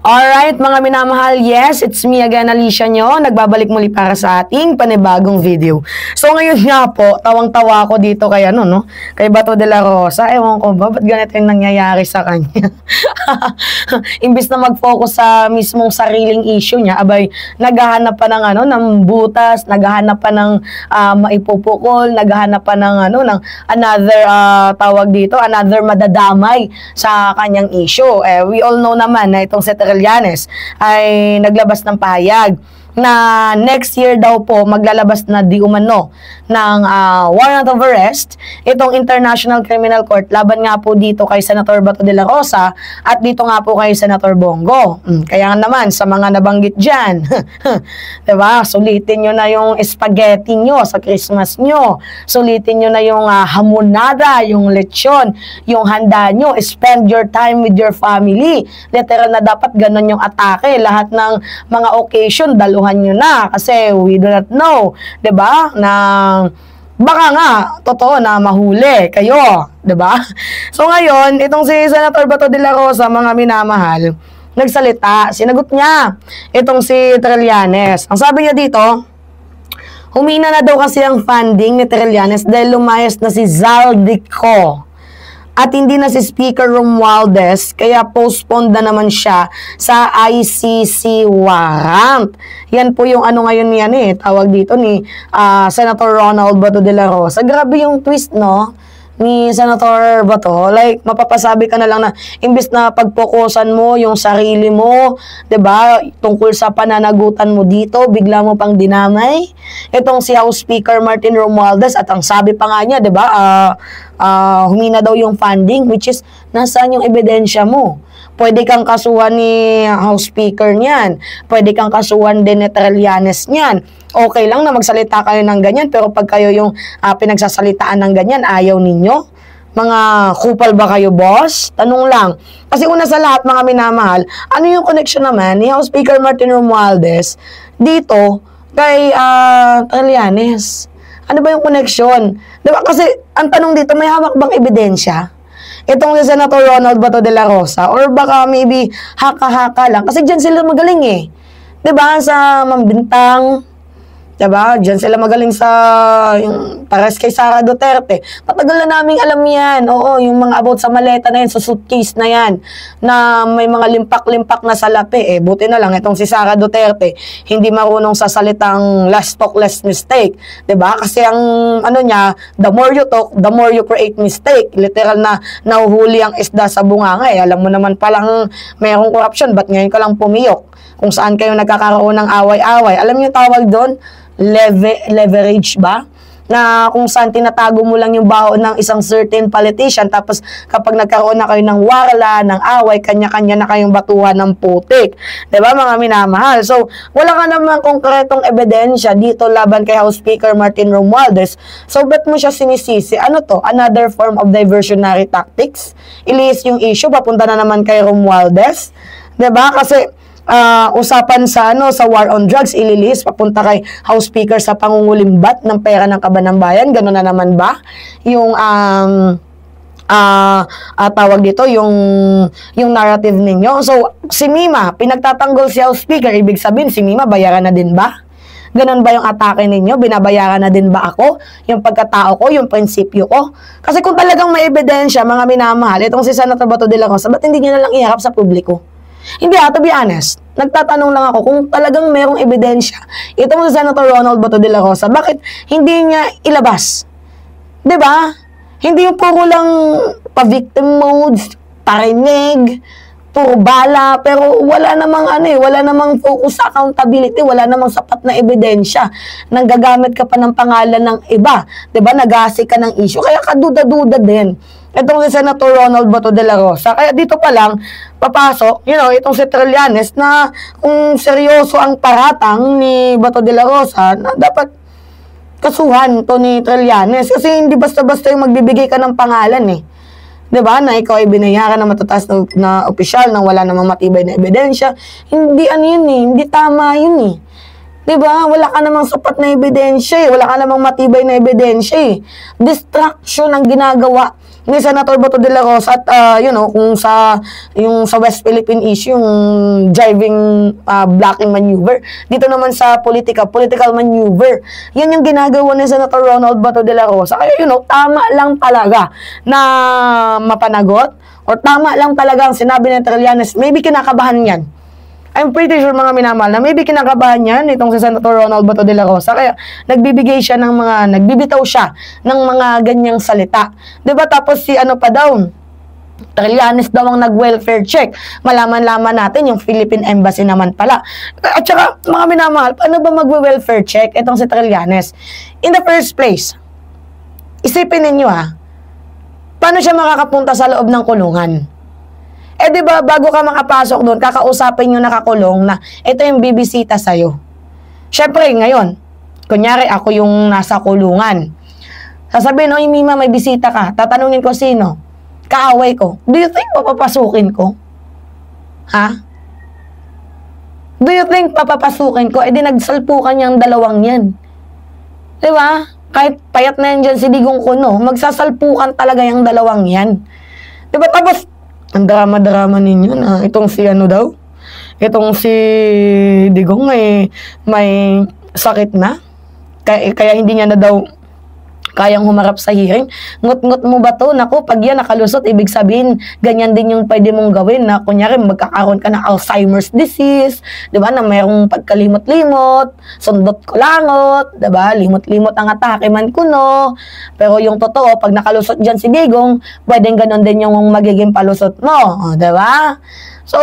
Alright, mga minamahal, yes, it's me again, Alicia nyo. Nagbabalik muli para sa ating panibagong video. So, ngayon nga po, tawang-tawa ako dito kay, kay Bato de la Rosa. Ewan ko ba, ba't ganito yung nangyayari sa kanya? Imbis na mag-focus sa mismong sariling issue niya, abay, naghahanap pa ng, ng butas, naghahanap pa ng maipupukol, naghahanap pa ng, ng another, tawag dito, another madadamay sa kanyang issue. We all know naman na itong Trillanes ay naglabas ng pahayag na next year daw po maglalabas na di umano ng warrant of arrest itong International Criminal Court laban nga po dito kay Senator Bato de la Rosa at dito nga po kay Senator Bongo. Kaya naman sa mga nabanggit dyan, diba? Sulitin nyo na yung spaghetti nyo sa Christmas nyo. Sulitin nyo na yung hamonada, yung lechon, yung handa nyo. Spend your time with your family. Literal na dapat ganun yung atake. Lahat ng mga occasion, daluhan nyo na kasi we do not know, 'di ba? Na baka nga totoo na mahuli kayo, 'di ba? So ngayon, itong si Senator Bato de la Rosa, mga minamahal, nagsalita, sinagot niya itong si Trillanes. Ang sabi niya dito, humina na daw kasi ang funding ni Trillanes dahil lumayas na si Zaldico at hindi na si Speaker Romualdez, kaya postponed na naman siya sa ICC warrant. Yan po yung ngayon yan tawag dito ni Senator Ronald Bato de la Rosa. Grabe yung twist, no? Ni Senator Bato, like mapapasabi ka na lang na imbis na pagpokusan mo yung sarili mo, 'di ba, tungkol sa pananagutan mo dito, bigla mo pang dinamay itong si House Speaker Martin Romualdez at ang sabi pa nga niya, 'di ba, humina daw yung funding, which is nasaan yung ebidensya mo? Pwede kang kasuhan ni House Speaker niyan. Pwede kang kasuhan din ni Trillanes niyan. Okay lang na magsalita kayo ng ganyan, pero pag kayo yung pinagsasalitaan ng ganyan, ayaw ninyo? Mga kupal ba kayo, boss? Tanong lang. Kasi una sa lahat, mga minamahal, ano yung connection naman ni House Speaker Martin Romualdez dito kay Trillanes? Ano ba yung connection? Diba? Kasi ang tanong dito, may hawak bang ebidensya itong si Senator Ronald Bato de la Rosa? Or baka maybe haka-haka lang? Kasi dyan sila magaling diba? Sa Mambintang, diba? Diyan sila magaling sa yung pares kay Sara Duterte. Patagal na naming alam yan. Oo, yung mga about sa maleta na yan, sa suitcase na yan, na may mga limpak-limpak na salapi. Buti na lang, itong si Sara Duterte, hindi marunong sa salitang less talk, less mistake. Diba? Kasi ang niya, the more you talk, the more you create mistake. Literal na nahuhuli ang isda sa bunganga. Alam mo naman palang mayroong corruption, ba't ngayon ka lang pumiyok? Kung saan kayo nagkakaroon ng away-away. Alam niyo tawag doon? Leverage ba? Na kung saan tinatago mo lang yung baho ng isang certain politician, tapos kapag nagkaroon na kayo ng warla, ng away, kanya-kanya na kayong batuhan ng putik. Diba, mga minamahal? So, wala ka naman konkretong ebidensya dito laban kay House Speaker Martin Romualdez. So, ba't mo siya sinisisi? Ano to? Another form of diversionary tactics? Ilihis yung issue, papunta na naman kay Romualdez. Diba? Kasi usapan sa sa war on drugs, ililihis papunta kay House Speaker sa pangungulimbat ng pera ng kaban ng bayan. Gano'n na naman ba yung tawag dito, yung narrative ninyo? So, si Mima, pinagtatanggol si House Speaker, ibig sabihin si Mima bayaran na din ba? Ganun ba yung atake ninyo? Binabayaran na din ba ako? Yung pagkatao ko, yung prinsipyo ko? Kasi kung talagang may ebidensya, mga minamahal, itong si Senator Bato de la Rosa, ba't hindi niya na lang iharap sa publiko? Hindi to be honest, nagtatanong lang ako kung talagang merong ebidensya itong si Senator Ronald Bato de la Rosa, bakit hindi niya ilabas? Diba? Hindi yung puro lang pa-victim modes, parinig, puro bala, pero wala namang wala namang focus sa accountability, wala namang sapat na ebidensya. Nanggagamit ka pa ng pangalan ng iba, 'di ba? Nagasi ka ng issue, kaya kaduda-duda din itong si Senator Ronald Bato de la Rosa. Kaya dito pa lang papasok, itong si Trillanes, na kung seryoso ang paratang ni Bato de la Rosa, na dapat kasuhan to ni Trillanes. Kasi hindi basta-basta yung magbibigay ka ng pangalan diba, na ikaw ay binayaran na matataas na opisyal nang wala namang matibay na ebidensya. Hindi hindi tama yun diba, wala ka namang sapat na ebidensya wala ka namang matibay na ebidensya Distraction ang ginagawa ni Senator Bato de la Rosa at kung yung sa West Philippine issue, yung driving blocking maneuver. Dito naman sa political maneuver. Yan yung ginagawa ni Senator Ronald Bato de la Rosa. Kaya tama lang talaga na mapanagot or tama lang talaga ang sinabi ng Trillanes. Maybe kinakabahan yan. I'm pretty sure mga minamahal na maybe kinakabahan yan itong si Senator Ronald Bato de la Rosa. Kaya nagbibitaw siya ng mga ganyang salita. Diba? Tapos si pa daw, Trillanes daw ang nag-welfare check. Malaman-laman natin yung Philippine Embassy naman pala. At saka, mga minamahal, paano ba mag-welfare check itong si Trillanes? In the first place, isipin ninyo paano siya makakapunta sa loob ng kulungan? Diba, bago ka makapasok doon, kakausapin yung nakakulong na ito yung bibisita sa'yo. Siyempre, ngayon, kunyari ako yung nasa kulungan. Sasabihin, oy Mima, may bisita ka. Tatanungin ko sino? Kaaway ko. Do you think papapasukin ko? Ha? Do you think papapasukin ko? Di nagsalpukan yung dalawang yan. Diba? Kahit payat na yan dyan si Digong Kuno, magsasalpukan talaga yung dalawang yan. Diba? Tapos, ang drama-drama ninyo na itong si daw? Itong si Digong may sakit na. Kaya hindi niya na daw kayang humarap sa hearing. Ngut-ngut mo ba to? Naku, pag yan nakalusot, ibig sabihin, ganyan din yung pwede mong gawin na kunyari magkakaroon ka ng Alzheimer's disease, di ba, na mayroong pagkalimot-limot, sundot kulangot, di ba, limot-limot ang atake man kuno. Pero yung totoo, pag nakalusot dyan si Digong, pwedeng ganon din yung magiging palusot mo, di ba? So,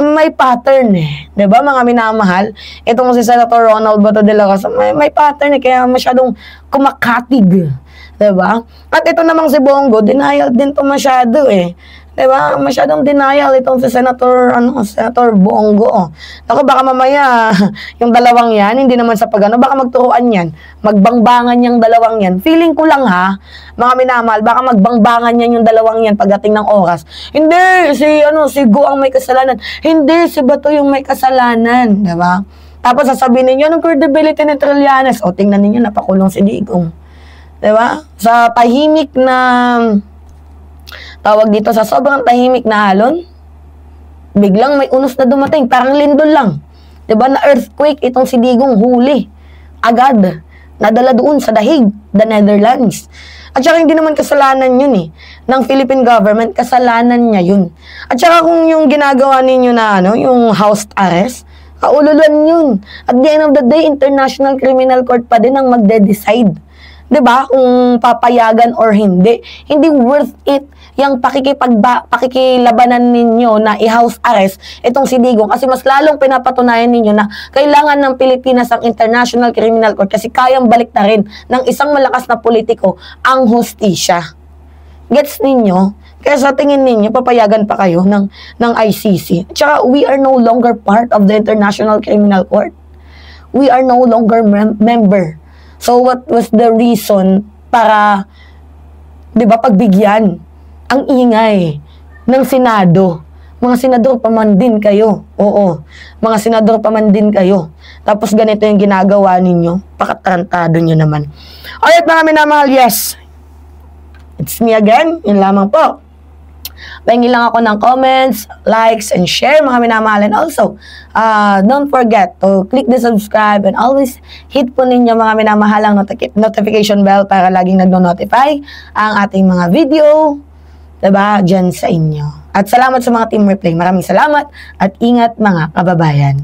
may pattern di ba, mga minamahal? Itong si Senator Ronald Bato de la Rosa, may pattern kaya masyadong kumakatig, di ba? At ito namang si Bongo, denial din to masyado di ba? Masyadong denial itong si Senator Bongo. Ako, baka mamaya, yung dalawang yan, hindi naman sa baka magturuan yan, magbangbangan yung dalawang yan. Feeling ko lang mga minamahal, baka magbangbangan yan yung dalawang yan pagdating ng oras. Hindi, si Go ang may kasalanan. Hindi, si Bato yung may kasalanan, di ba? Tapos sasabihin ninyo, anong credibility ni Trillanes? O, tingnan ninyo, napakulong si Digong. Di ba? Sa tahimik na tawag dito, sa sobrang tahimik na alon, biglang may unos na dumating, parang lindol lang. Diba, na earthquake, itong si Digong huli. Agad. Nadala doon sa Dahig, the Netherlands. At saka hindi naman kasalanan yun ng Philippine government, kasalanan niya yun. At saka kung yung ginagawa ninyo na yung house arrest, kaululuan yun. At the end of the day, International Criminal Court pa din ang magde-decide. Diba? Kung papayagan or hindi. Hindi worth it yung pakikilabanan ninyo na i-house arrest itong si Digong. Kasi mas lalong pinapatunayan ninyo na kailangan ng Pilipinas ang International Criminal Court kasi kayang balik na rin ng isang malakas na politiko ang hustisya. Gets ninyo? Kaya sa tingin ninyo, papayagan pa kayo ng ICC. Tsaka, we are no longer part of the International Criminal Court. We are no longer member. So, what was the reason para, di ba, pagbigyan ang ingay ng Senado? Mga senador pa man din kayo. Oo, mga senador pa man din kayo. Tapos ganito yung ginagawa ninyo. Pakatarantado nyo naman. Alright, mga minamahal, yes. It's me again. Yun lamang po. Pahingi lang ako ng comments, likes, and share, mga minamahal. And also, don't forget to click the subscribe and always hit po ninyo, mga minamahalang notification bell para laging nagno-notify ang ating mga video, diba, dyan sa inyo. At salamat sa mga Team Replay. Maraming salamat at ingat, mga kababayan.